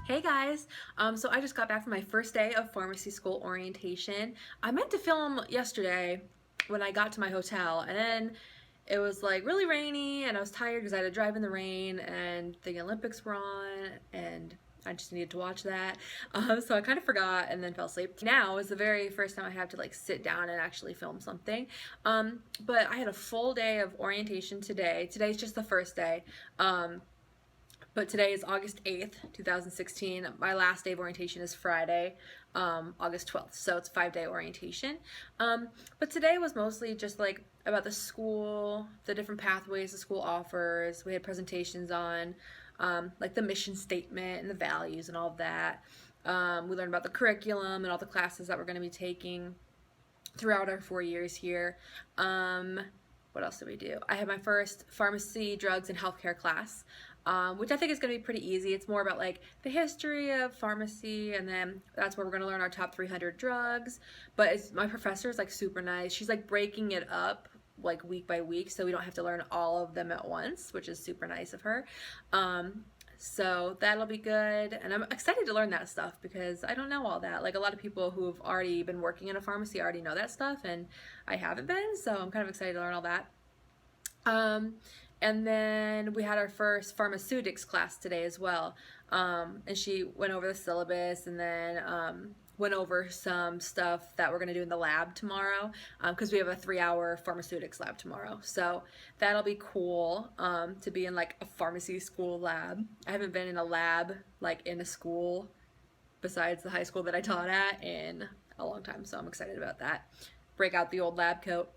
Hey guys, so I just got back from my first day of pharmacy school orientation. I meant to film yesterday when I got to my hotel, and then it was like really rainy and I was tired because I had to drive in the rain and the Olympics were on and I just needed to watch that. So I kind of forgot and then fell asleep. Now is the very first time I have to like sit down and actually film something. But I had a full day of orientation today. Today's just the first day. But today is August 8th, 2016. My last day of orientation is Friday, August 12th. So it's a 5-day orientation. But today was mostly just like about the school, the different pathways the school offers. We had presentations on like the mission statement and the values and all of that. We learned about the curriculum and all the classes that we're going to be taking throughout our 4 years here. What else did we do? I had my first pharmacy, drugs, and healthcare class, which I think is going to be pretty easy. It's more about like the history of pharmacy, and then that's where we're going to learn our top 300 drugs. But my professor is like super nice. She's like breaking it up like week by week, so we don't have to learn all of them at once, which is super nice of her. So that'll be good, and I'm excited to learn that stuff because I don't know all that. Like a lot of people who have already been working in a pharmacy already know that stuff, and I haven't been, so I'm kind of excited to learn all that. And then we had our first pharmaceutics class today as well, and she went over the syllabus and then went over some stuff that we're going to do in the lab tomorrow, because we have a 3-hour pharmaceutics lab tomorrow. So that'll be cool, to be in like a pharmacy school lab. I haven't been in a lab like in a school besides the high school that I taught at in a long time, so I'm excited about that. Break out the old lab coat.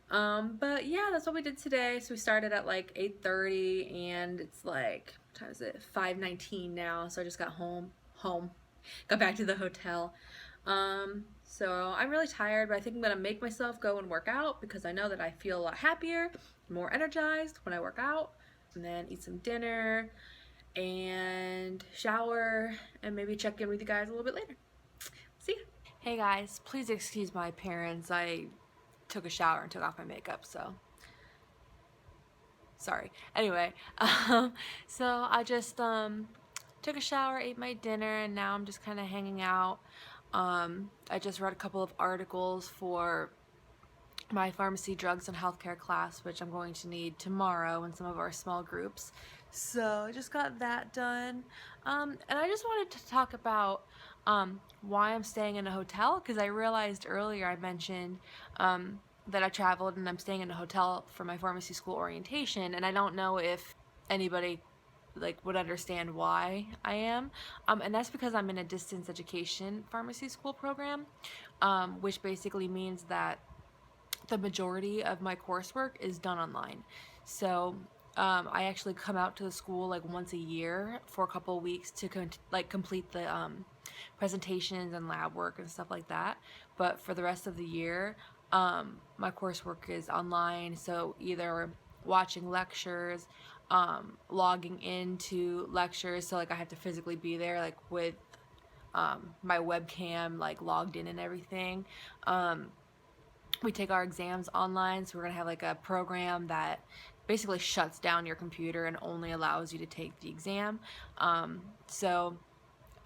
But yeah, that's what we did today. So we started at like 8:30 and it's like, what time is it? 5:19 now. So I just got got back to the hotel. So I'm really tired, but I think I'm gonna make myself go and work out because I know that I feel a lot happier, more energized when I work out, and then eat some dinner and shower and maybe check in with you guys a little bit later. See ya. Hey guys, please excuse my appearance. I took a shower and took off my makeup, so sorry. Anyway, so I just took a shower, ate my dinner, and now I'm just kind of hanging out. I just read a couple of articles for my pharmacy, drugs, and healthcare class, which I'm going to need tomorrow in some of our small groups. So I just got that done. And I just wanted to talk about why I'm staying in a hotel, because I realized earlier I mentioned that I traveled and I'm staying in a hotel for my pharmacy school orientation, and I don't know if anybody like would understand why I am, and that's because I'm in a distance education pharmacy school program, which basically means that the majority of my coursework is done online. So I actually come out to the school like once a year for a couple of weeks to complete the presentations and lab work and stuff like that. But for the rest of the year, my coursework is online, so either watching lectures, logging into lectures, so like I have to physically be there like with my webcam like logged in and everything. We take our exams online, so we're gonna have like a program that basically shuts down your computer and only allows you to take the exam. So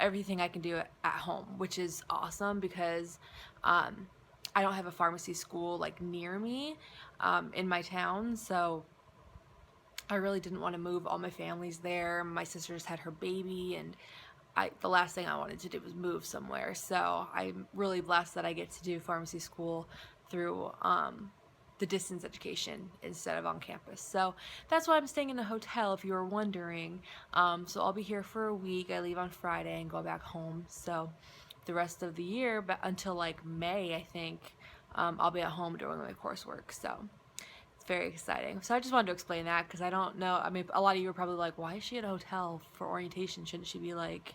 everything I can do at home, which is awesome because I don't have a pharmacy school like near me in my town, so I really didn't want to move all my families there. My sister just had her baby, and the last thing I wanted to do was move somewhere. So I'm really blessed that I get to do pharmacy school through the distance education instead of on campus. So that's why I'm staying in a hotel, if you were wondering. So I'll be here for a week. I leave on Friday and go back home. So the rest of the year, but until like May, I think, I'll be at home doing my coursework. So it's very exciting. So I just wanted to explain that because I don't know. I mean, a lot of you are probably like, why is she at a hotel for orientation? Shouldn't she be like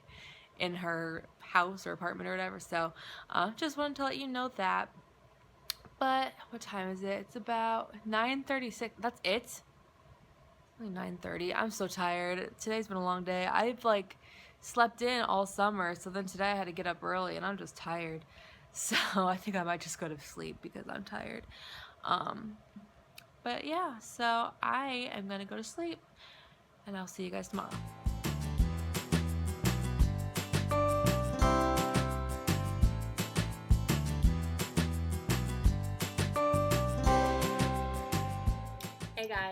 in her house or apartment or whatever? So just wanted to let you know that. But what time is it? It's about 9:36. That's it? It's only 9:30. I'm so tired. Today's been a long day. I've like slept in all summer, so then today I had to get up early and I'm just tired. So I think I might just go to sleep because I'm tired. But yeah, so I am gonna go to sleep and I'll see you guys tomorrow.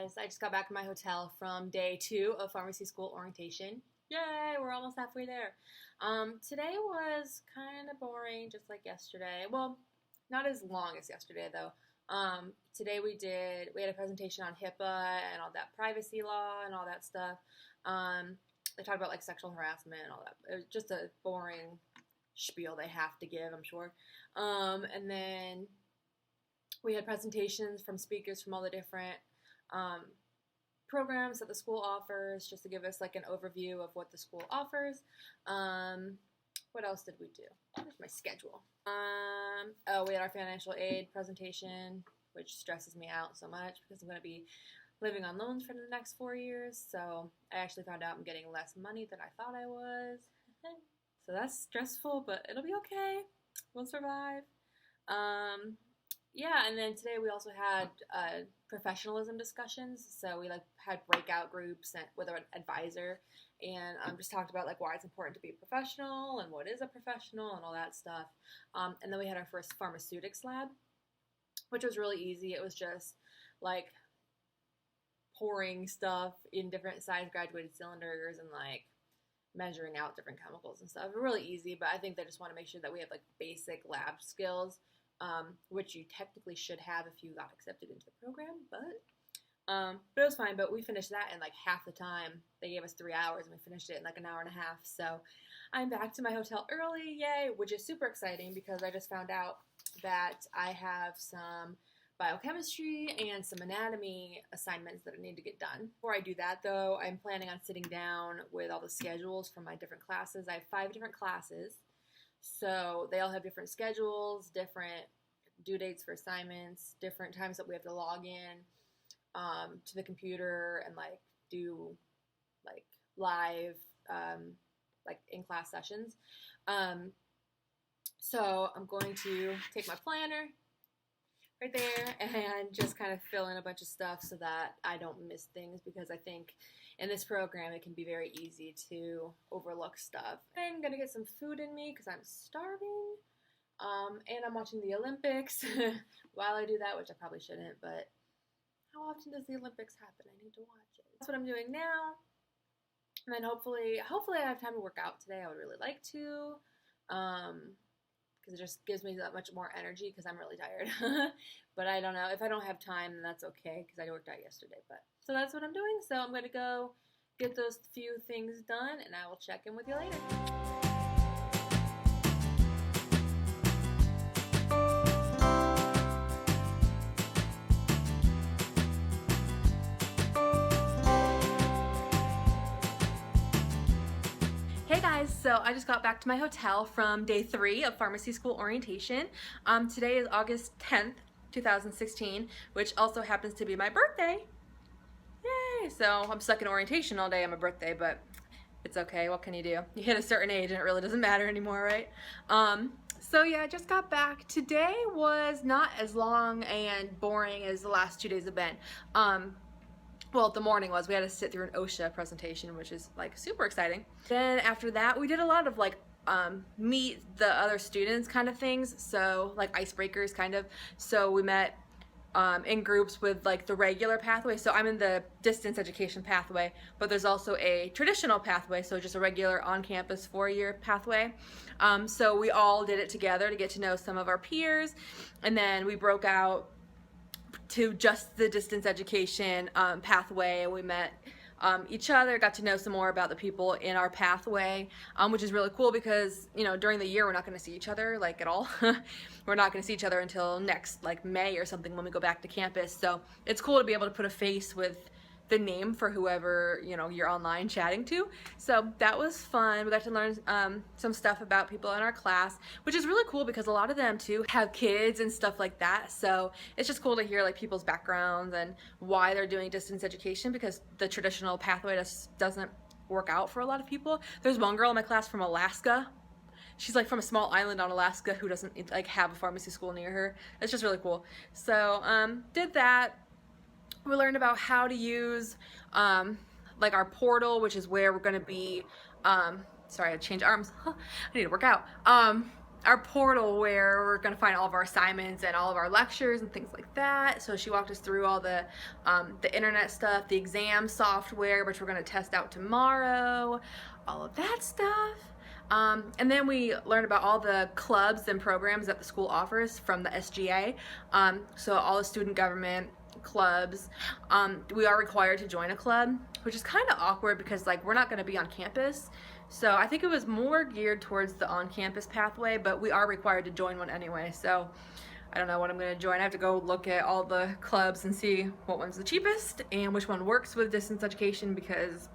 guys, I just got back in my hotel from day 2 of pharmacy school orientation. Yay, we're almost halfway there. Today was kind of boring, just like yesterday. Well, not as long as yesterday though. Today we had a presentation on HIPAA and all that privacy law and all that stuff. They talked about like sexual harassment and all that. It was just a boring spiel they have to give, I'm sure. And then we had presentations from speakers from all the different programs that the school offers, just to give us like an overview of what the school offers. What else did we do? Here's my schedule. Oh, we had our financial aid presentation, which stresses me out so much because I'm going to be living on loans for the next 4 years. So I actually found out I'm getting less money than I thought I was. So that's stressful, but it'll be okay. We'll survive. Yeah, and then today we also had professionalism discussions. So we like had breakout groups with an advisor, and just talked about like why it's important to be a professional and what is a professional and all that stuff. And then we had our first pharmaceutics lab, which was really easy. It was just like pouring stuff in different size graduated cylinders and like measuring out different chemicals and stuff. Really easy, but I think they just want to make sure that we have like basic lab skills, which you technically should have if you got accepted into the program, but it was fine. But we finished that in like half the time. They gave us 3 hours and we finished it in like an hour and a half. So I'm back to my hotel early, yay, which is super exciting because I just found out that I have some biochemistry and some anatomy assignments that I need to get done. Before I do that though, I'm planning on sitting down with all the schedules from my different classes. I have 5 different classes, so they all have different schedules, different due dates for assignments, different times that we have to log in to the computer and like do like live like in-class sessions. So I'm going to take my planner right there and just kind of fill in a bunch of stuff so that I don't miss things, because I think in this program it can be very easy to overlook stuff. I'm gonna get some food in me because I'm starving, and I'm watching the Olympics while I do that, which I probably shouldn't, but how often does the Olympics happen? I need to watch it. That's what I'm doing now, and then hopefully I have time to work out today. I would really like to, because it just gives me that much more energy because I'm really tired. But I don't know. If I don't have time, then that's okay because I worked out yesterday. But so that's what I'm doing. So I'm going to go get those few things done, and I will check in with you later. Hey guys, so I just got back to my hotel from day 3 of pharmacy school orientation. Today is August 10th, 2016, which also happens to be my birthday. Yay! So I'm stuck in orientation all day on my birthday, but it's okay. What can you do? You hit a certain age and it really doesn't matter anymore, right? So yeah, I just got back. Today was not as long and boring as the last 2 days have been. Well, the morning was. We had to sit through an OSHA presentation, which is like super exciting. Then after that, we did a lot of like meet the other students kind of things. So like icebreakers kind of. So we met in groups with like the regular pathway. So I'm in the distance education pathway, but there's also a traditional pathway. So just a regular on-campus 4-year pathway. So we all did it together to get to know some of our peers. And then we broke out to just the distance education pathway, and we met each other, got to know some more about the people in our pathway, which is really cool because, you know, during the year we're not going to see each other like at all. We're not going to see each other until next like May or something when we go back to campus. So it's cool to be able to put a face with the name for whoever, you know, you're online chatting to. So that was fun. We got to learn some stuff about people in our class, which is really cool because a lot of them too have kids and stuff like that. So it's just cool to hear like people's backgrounds and why they're doing distance education, because the traditional pathway just doesn't work out for a lot of people. There's one girl in my class from Alaska. She's like from a small island on Alaska who doesn't like have a pharmacy school near her. It's just really cool. So did that. We learned about how to use like our portal, which is where we're going to be sorry, I changed arms. I need to work out. our portal where we're gonna find all of our assignments and all of our lectures and things like that. So she walked us through all the internet stuff, the exam software, which we're gonna test out tomorrow, all of that stuff. And then we learned about all the clubs and programs that the school offers from the SGA. So all the student government clubs. We are required to join a club, which is kind of awkward because like we're not going to be on campus. So I think it was more geared towards the on-campus pathway, but we are required to join one anyway. So I don't know what I'm going to join. I have to go look at all the clubs and see what one's the cheapest and which one works with distance education, because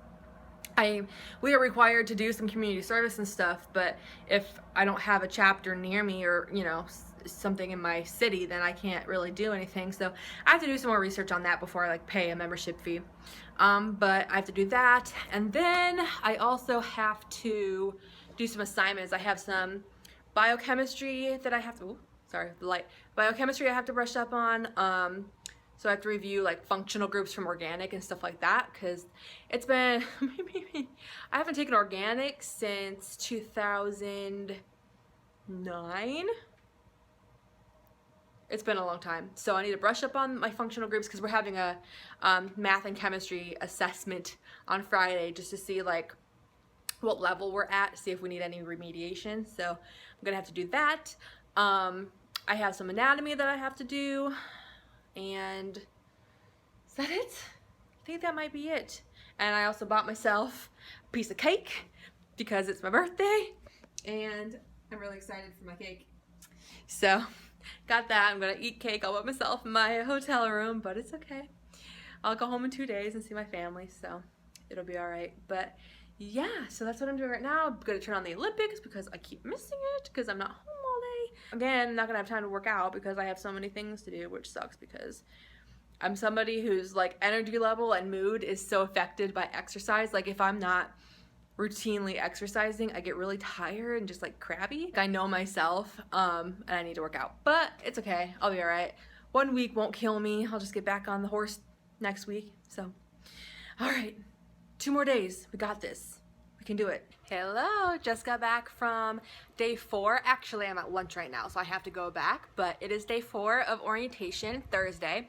we are required to do some community service and stuff, but if I don't have a chapter near me or, you know, something in my city, then I can't really do anything. So I have to do some more research on that before I like pay a membership fee. But I have to do that, and then I also have to do some assignments. I have some biochemistry that I have to, biochemistry I have to brush up on. So I have to review like functional groups from organic and stuff like that, because it's been, I haven't taken organic since 2009. It's been a long time. So I need to brush up on my functional groups, because we're having a math and chemistry assessment on Friday just to see like what level we're at, see if we need any remediation. So I'm gonna have to do that. I have some anatomy that I have to do. And is that it? I think that might be it. And I also bought myself a piece of cake because it's my birthday and I'm really excited for my cake. So got that. I'm gonna eat cake all by myself in my hotel room, but it's okay. I'll go home in 2 days and see my family, so it'll be all right. But yeah, so that's what I'm doing right now. I'm gonna turn on the Olympics because I keep missing it because I'm not home all day. Again, not gonna have time to work out because I have so many things to do, which sucks because I'm somebody whose like energy level and mood is so affected by exercise. Like if I'm not routinely exercising, I get really tired and just like crabby. I know myself, and I need to work out, but it's okay. I'll be all right. 1 week won't kill me. I'll just get back on the horse next week. So, all right, 2 more days. We got this. We can do it. Hello, just got back from day 4. Actually, I'm at lunch right now, so I have to go back, but it is day 4 of orientation, Thursday.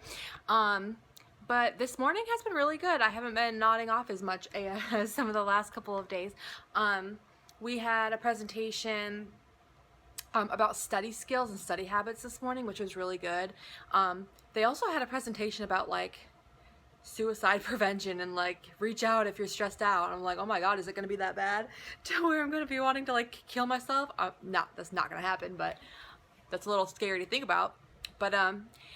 But this morning has been really good. I haven't been nodding off as much as some of the last couple of days. We had a presentation about study skills and study habits this morning, which was really good. They also had a presentation about like suicide prevention and like reach out if you're stressed out. And I'm like, oh my god, is it gonna be that bad to where I'm gonna be wanting to like kill myself? No, that's not gonna happen, but that's a little scary to think about. But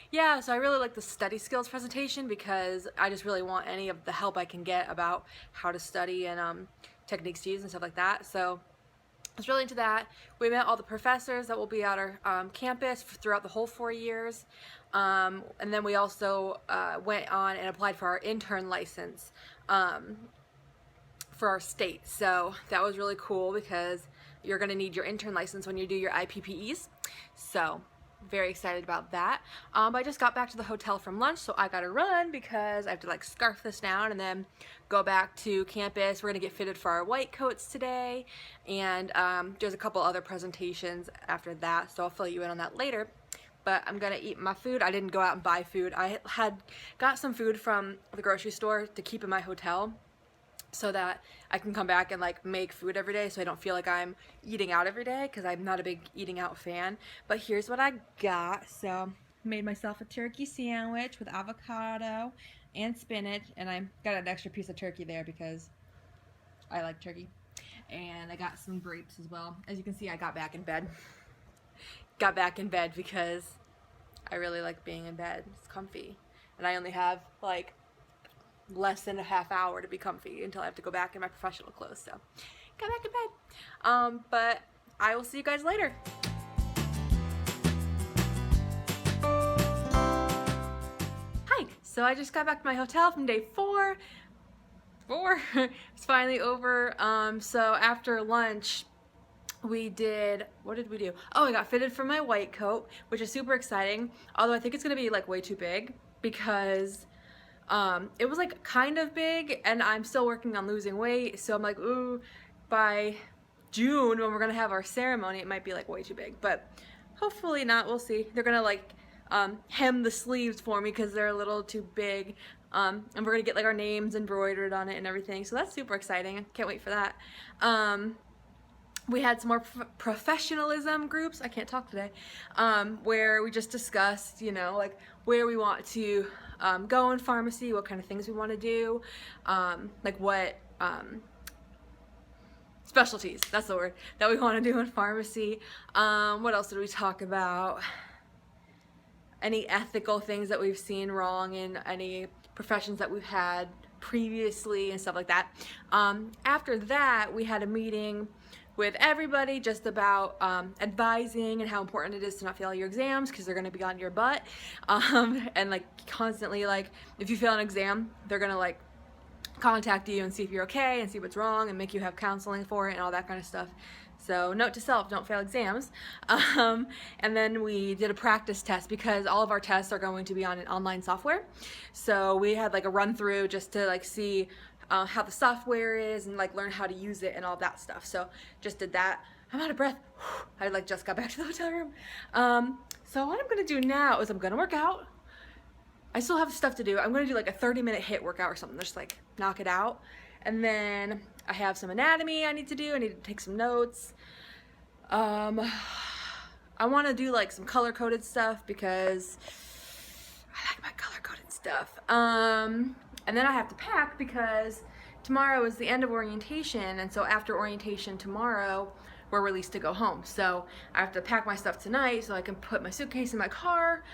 yeah, so I really like the study skills presentation because I just really want any of the help I can get about how to study and techniques to use and stuff like that. So I was really into that. We met all the professors that will be at our campus throughout the whole 4 years. And then we also went on and applied for our intern license for our state. So that was really cool because you're going to need your intern license when you do your IPPEs. So very excited about that. I just got back to the hotel from lunch, so I gotta run because I have to like scarf this down and then go back to campus. We're gonna get fitted for our white coats today, and there's a couple other presentations after that, so I'll fill you in on that later. But I'm gonna eat my food. I didn't go out and buy food. I had got some food from the grocery store to keep in my hotel so that I can come back and like make food every day so I don't feel like I'm eating out every day, because I'm not a big eating out fan. But here's what I got. So made myself a turkey sandwich with avocado and spinach, and I got an extra piece of turkey there because I like turkey. And I got some grapes as well. As you can see, I got back in bed. Got back in bed because I really like being in bed. It's comfy. And I only have like less than a half hour to be comfy until I have to go back in my professional clothes. So got back in bed. But I will see you guys later. Hi, so I just got back to my hotel from day 4. It's finally over. So after lunch we did, what did we do? Oh, I got fitted for my white coat, which is super exciting. Although I think it's gonna be like way too big because it was like kind of big and I'm still working on losing weight. So I'm like, ooh, by June when we're gonna have our ceremony, it might be like way too big, but hopefully not, we'll see. They're gonna like hem the sleeves for me because they're a little too big, and we're gonna get like our names embroidered on it and everything, so that's super exciting. I can't wait for that. We had some more professionalism groups, I can't talk today, where we just discussed, you know, like where we want to go in pharmacy, what kind of things we want to do, like what specialties, that's the word, that we want to do in pharmacy. What else did we talk about? Any ethical things that we've seen wrong in any professions that we've had previously and stuff like that. After that, we had a meeting with everybody just about advising and how important it is to not fail your exams because they're going to be on your butt, and like constantly, like if you fail an exam, they're going to like contact you and see if you're okay and see what's wrong and make you have counseling for it and all that kind of stuff. So note to self, don't fail exams. And then we did a practice test because all of our tests are going to be on an online software. So we had like a run through just to like see how the software is and like learn how to use it and all that stuff. So just did that. I'm out of breath. I like just got back to the hotel room. So what I'm gonna do now is I'm gonna work out. I still have stuff to do. I'm gonna do like a 30-minute HIIT workout or something, just like knock it out. And then I have some anatomy I need to do. I need to take some notes. I want to do like some color-coded stuff because I like my color-coded stuff. And then I have to pack because tomorrow is the end of orientation, and so after orientation tomorrow, we're released to go home. So I have to pack my stuff tonight so I can put my suitcase in my car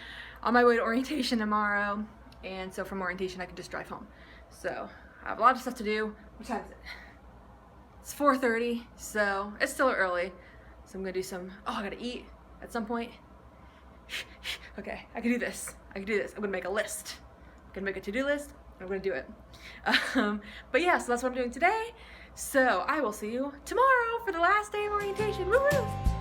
on my way to orientation tomorrow, and so from orientation I can just drive home. So I have a lot of stuff to do. What time is it? It's 4:30, so it's still early. So I'm gonna do some, oh, I gotta eat at some point. Okay, I can do this. I'm gonna make a list. I'm gonna make a to-do list. I'm gonna do it. But yeah, so that's what I'm doing today. So I will see you tomorrow for the last day of orientation. Woo-woo!